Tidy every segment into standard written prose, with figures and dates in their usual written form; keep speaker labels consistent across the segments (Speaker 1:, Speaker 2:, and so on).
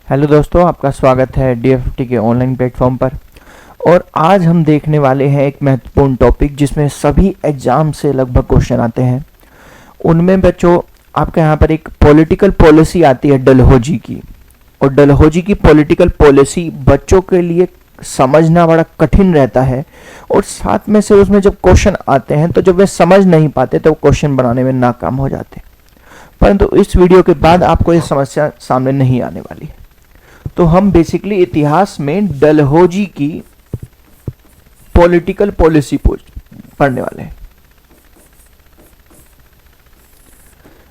Speaker 1: Hello दोस्तों, आपका स्वागत है DFFT के ऑनलाइन प्लेटफॉर्म पर। और आज हम देखने वाले हैं एक महत्वपूर्ण टॉपिक जिसमें सभी एग्जाम से लगभग क्वेश्चन आते हैं। उनमें बच्चों आपके यहाँ पर एक पॉलिटिकल पॉलिसी आती है डलहौजी की, और डलहौजी की पॉलिटिकल पॉलिसी बच्चों के लिए समझना बड़ा कठिन रहता है। और साथ में से उसमें जब क्वेश्चन आते हैं तो जब वे समझ नहीं पाते तो क्वेश्चन बनाने में नाकाम हो जाते हैं। परंतु इस वीडियो के बाद आपको ये समस्या सामने नहीं आने वाली है। तो हम बेसिकली इतिहास में डलहौजी की पॉलिटिकल पॉलिसी पढ़ने वाले हैं।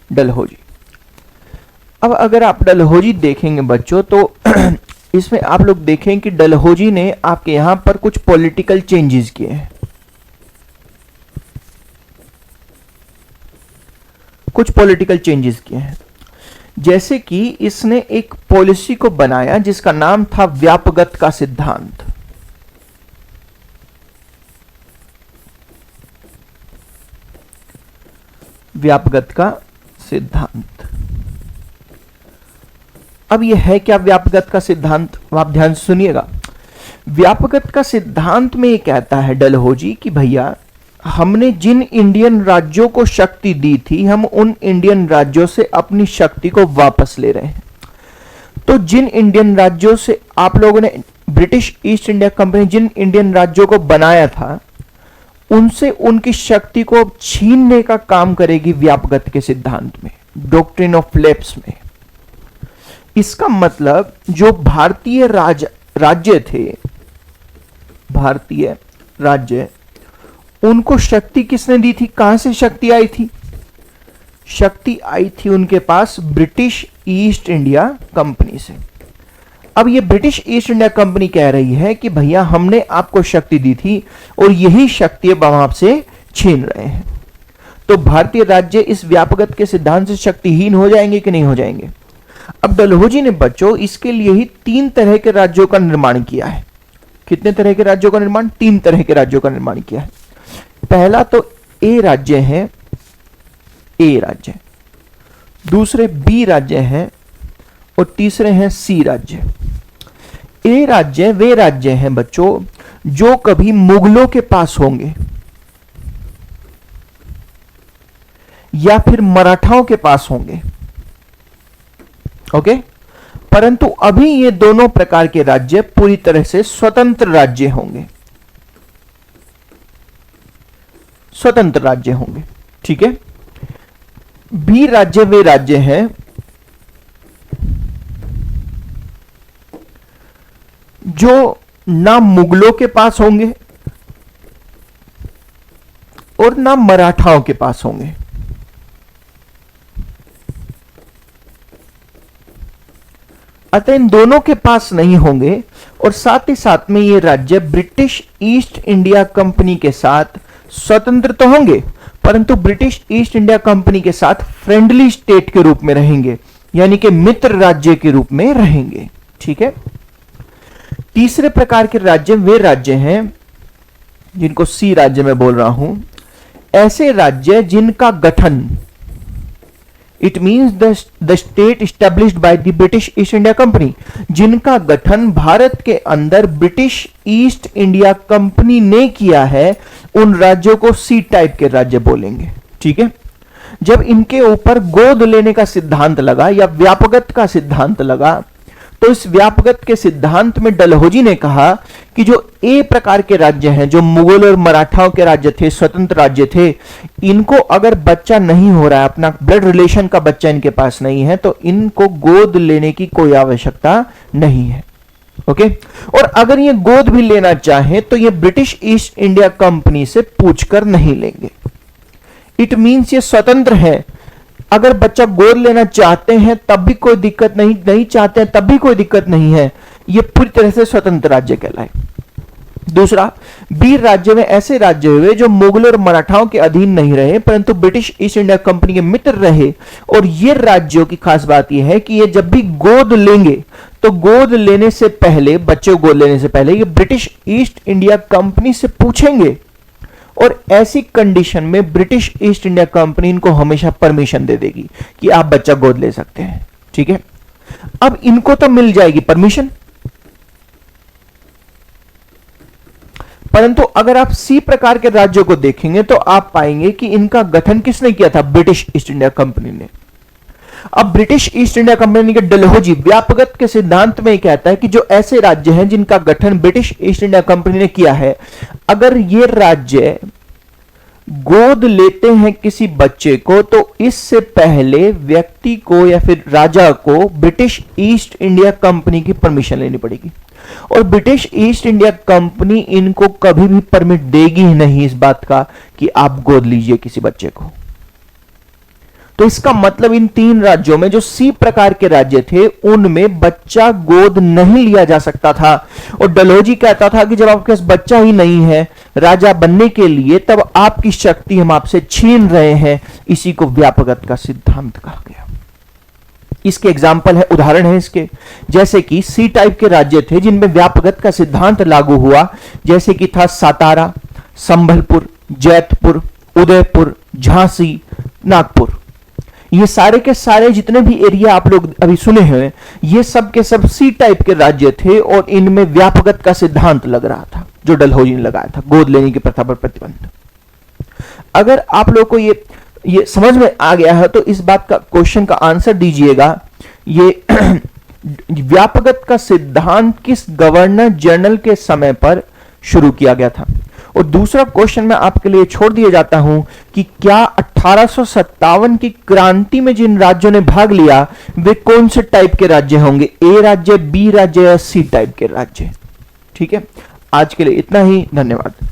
Speaker 1: डलहौजी, अब अगर आप डलहौजी देखेंगे बच्चों तो इसमें आप लोग देखें कि डलहौजी ने आपके यहां पर कुछ पॉलिटिकल चेंजेस किए हैं। कुछ पॉलिटिकल चेंजेस किए हैं, जैसे कि इसने एक पॉलिसी को बनाया जिसका नाम था व्यापगत का सिद्धांत। व्यापगत का सिद्धांत। अब यह है क्या व्यापगत का सिद्धांत? आप ध्यान से सुनिएगा। व्यापगत का सिद्धांत में यह कहता है डलहौजी कि भैया हमने जिन इंडियन राज्यों को शक्ति दी थी, हम उन इंडियन राज्यों से अपनी शक्ति को वापस ले रहे हैं। तो जिन इंडियन राज्यों से आप लोगों ने, ब्रिटिश ईस्ट इंडिया कंपनी जिन इंडियन राज्यों को बनाया था, उनसे उनकी शक्ति को छीनने का काम करेगी व्यापगत के सिद्धांत में, डॉक्ट्रिन ऑफ लैप्स में। इसका मतलब जो भारतीय राज्य थे, भारतीय राज्य, उनको शक्ति किसने दी थी? कहां से शक्ति आई थी? शक्ति आई थी उनके पास ब्रिटिश ईस्ट इंडिया कंपनी से। अब ये ब्रिटिश ईस्ट इंडिया कंपनी कह रही है कि भैया हमने आपको शक्ति दी थी और यही शक्ति अब हम आपसे छीन रहे हैं। तो भारतीय राज्य इस व्यापगत के सिद्धांत से शक्तिहीन हो जाएंगे कि नहीं हो जाएंगे? अब डलहौजी ने बच्चों इसके लिए ही 3 तरह के राज्यों का निर्माण किया है। कितने तरह के राज्यों का निर्माण? 3 तरह के राज्यों का निर्माण किया है। पहला तो ए राज्य है, ए राज्य, दूसरे बी राज्य हैं और तीसरे हैं सी राज्य। ए राज्य वे राज्य हैं बच्चों जो कभी मुगलों के पास होंगे या फिर मराठाओं के पास होंगे। ओके, परंतु अभी ये दोनों प्रकार के राज्य पूरी तरह से स्वतंत्र राज्य होंगे, स्वतंत्र राज्य होंगे। ठीक है। बी राज्य वे राज्य हैं जो ना मुगलों के पास होंगे और ना मराठाओं के पास होंगे। अतः इन दोनों के पास नहीं होंगे और साथ ही साथ में ये राज्य ब्रिटिश ईस्ट इंडिया कंपनी के साथ स्वतंत्र तो होंगे, परंतु ब्रिटिश ईस्ट इंडिया कंपनी के साथ फ्रेंडली स्टेट के रूप में रहेंगे, यानी कि मित्र राज्य के रूप में रहेंगे। ठीक है। तीसरे प्रकार के राज्य वे राज्य हैं जिनको सी राज्य में बोल रहा हूं, ऐसे राज्य जिनका गठन, it means the state established by the British east India company, जिनका गठन भारत के अंदर ब्रिटिश ईस्ट इंडिया कंपनी ने किया है, उन राज्यों को सी टाइप के राज्य बोलेंगे। ठीक है। जब इनके ऊपर गोद लेने का सिद्धांत लगा या व्यापगत का सिद्धांत लगा, तो इस व्यापगत के सिद्धांत में डलहौजी ने कहा कि जो ए प्रकार के राज्य हैं, जो मुगल और मराठाओं के राज्य थे, स्वतंत्र राज्य थे, इनको अगर बच्चा नहीं हो रहा है, अपना ब्लड रिलेशन का बच्चा इनके पास नहीं है, तो इनको गोद लेने की कोई आवश्यकता नहीं है। ओके। और अगर ये गोद भी लेना चाहे तो ये ब्रिटिश ईस्ट इंडिया कंपनी से पूछकर नहीं लेंगे। इट मीन्स ये स्वतंत्र है। अगर बच्चा गोद लेना चाहते हैं तब भी कोई दिक्कत नहीं, नहीं चाहते हैं तब भी कोई दिक्कत नहीं है। ये पूरी तरह से स्वतंत्र राज्य कहलाए। दूसरा, बी राज्य में ऐसे राज्य हुए जो मुगल और मराठाओं के अधीन नहीं रहे, परंतु ब्रिटिश ईस्ट इंडिया कंपनी के मित्र रहे। और ये राज्यों की खास बात यह है कि ये जब भी गोद लेंगे तो गोद लेने से पहले, बच्चे को गोद लेने से पहले ये ब्रिटिश ईस्ट इंडिया कंपनी से पूछेंगे और ऐसी कंडीशन में ब्रिटिश ईस्ट इंडिया कंपनी इनको हमेशा परमिशन दे देगी कि आप बच्चा गोद ले सकते हैं। ठीक है। अब इनको तो मिल जाएगी परमिशन, परंतु अगर आप सी प्रकार के राज्यों को देखेंगे तो आप पाएंगे कि इनका गठन किसने किया था? ब्रिटिश ईस्ट इंडिया कंपनी ने। अब ब्रिटिश ईस्ट इंडिया कंपनी के डलहौजी व्यापकत के सिद्धांत में कहता है कि जो ऐसे राज्य हैं जिनका गठन ब्रिटिश ईस्ट इंडिया कंपनी ने किया है, अगर ये राज्य गोद लेते हैं किसी बच्चे को, तो इससे पहले व्यक्ति को या फिर राजा को ब्रिटिश ईस्ट इंडिया कंपनी की परमिशन लेनी पड़ेगी, और ब्रिटिश ईस्ट इंडिया कंपनी इनको कभी भी परमिट देगी ही नहीं इस बात का कि आप गोद लीजिए किसी बच्चे को। तो इसका मतलब इन तीन राज्यों में जो सी प्रकार के राज्य थे उनमें बच्चा गोद नहीं लिया जा सकता था, और डलहौजी कहता था कि जब आपके पास बच्चा ही नहीं है राजा बनने के लिए, तब आपकी शक्ति हम आपसे छीन रहे हैं। इसी को व्यापकत का सिद्धांत कहा गया। इसके एग्जाम्पल है, उदाहरण है इसके, जैसे कि सी टाइप के राज्य थे जिनमें व्यापकत का सिद्धांत लागू हुआ, जैसे कि था सातारा, संबलपुर, जैतपुर, उदयपुर, झांसी, नागपुर। ये सारे के सारे जितने भी एरिया आप लोग अभी सुने हैं, ये सब के सब सी टाइप के राज्य थे, और इनमें व्यापकत का सिद्धांत लग रहा था जो डलहौजी ने लगाया था, गोद लेने की प्रथा पर प्रतिबंध। अगर आप लोग को ये समझ में आ गया है तो इस बात का क्वेश्चन का आंसर दीजिएगा। ये व्यापकत का सिद्धांत किस गवर्नर जनरल के समय पर शुरू किया गया था? और दूसरा क्वेश्चन मैं आपके लिए छोड़ दिया जाता हूं कि क्या 1857 की क्रांति में जिन राज्यों ने भाग लिया वे कौन से टाइप के राज्य होंगे? ए राज्य, बी राज्य या सी टाइप के राज्य? ठीक है, आज के लिए इतना ही, धन्यवाद।